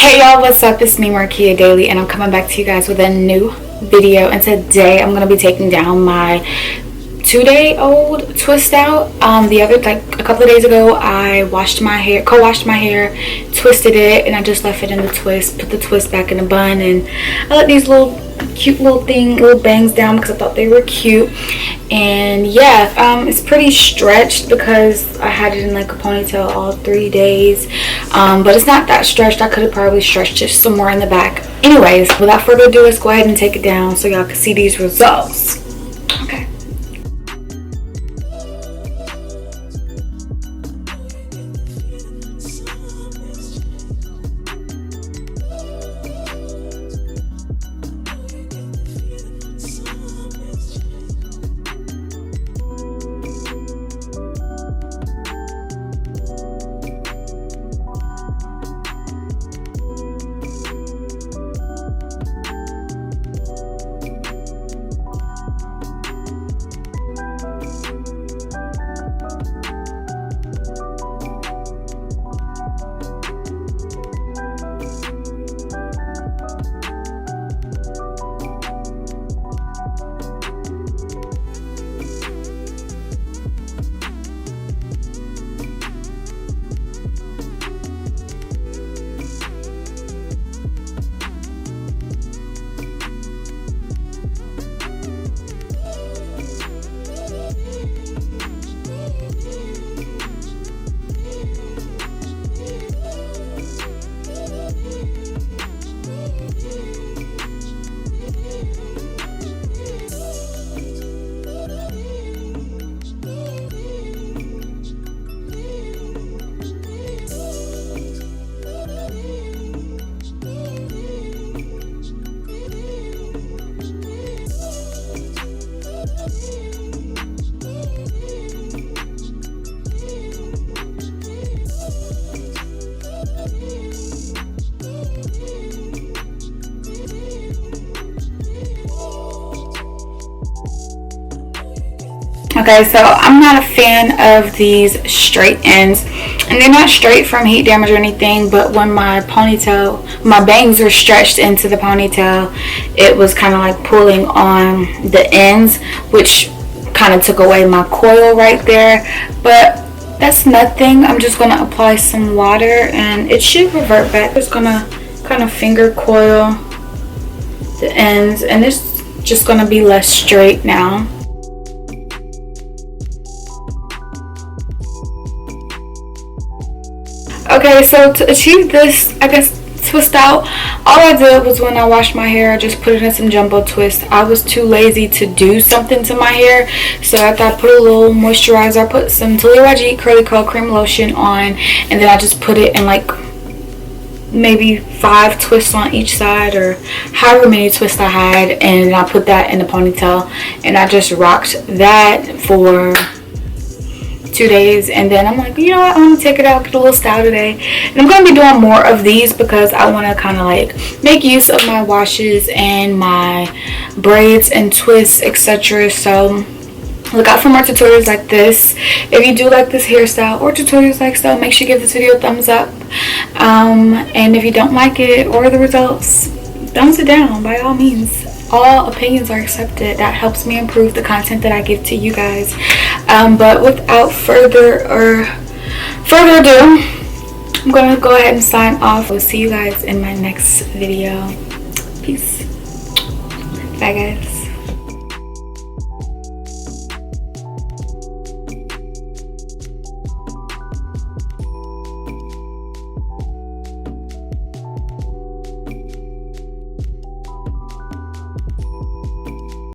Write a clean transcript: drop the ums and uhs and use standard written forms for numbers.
Hey y'all, what's up? It's me, Markia Daily, and I'm coming back to you guys with a new video. And today I'm going to be taking down my 2-day-old twist out. A couple of days ago, I co-washed my hair, twisted it, and I just left it in the twist, put the twist back in the bun, and I let these cute little bangs down because I thought they were cute. And yeah, it's pretty stretched because I had it in like a ponytail all 3 days, but it's not that stretched. I could have probably stretched it somewhere in the back. Anyways, without further ado, let's go ahead and take it down so y'all can see these results. Okay. Okay, so I'm not a fan of these straight ends, and they're not straight from heat damage or anything, but when my bangs were stretched into the ponytail, it was kind of like pulling on the ends, which kind of took away my coil right there. But that's nothing. I'm just going to apply some water and it should revert back. Just going to kind of finger coil the ends, and it's just going to be less straight now. Okay, so to achieve this, I guess, twist out, all I did was when I washed my hair, I just put it in some jumbo twist. I was too lazy to do something to my hair, so after I put a little moisturizer, I put some YG Curly Curl Cream Lotion on, and then I just put it in like maybe 5 twists on each side, or however many twists I had, and I put that in the ponytail, and I just rocked that for 2 days. And then I'm like, you know what, I'm gonna take it out, get a little style today, and I'm gonna be doing more of these because I want to kind of like make use of my washes and my braids and twists, etc. So look out for more tutorials like this. If you do like this hairstyle or tutorials like so, make sure you give this video a thumbs up, and if you don't like it or the results, thumbs it down by all means. All opinions are accepted. That helps me improve the content that I give to you guys. But without further ado, I'm gonna go ahead and sign off. I'll see you guys in my next video. Peace. Bye guys.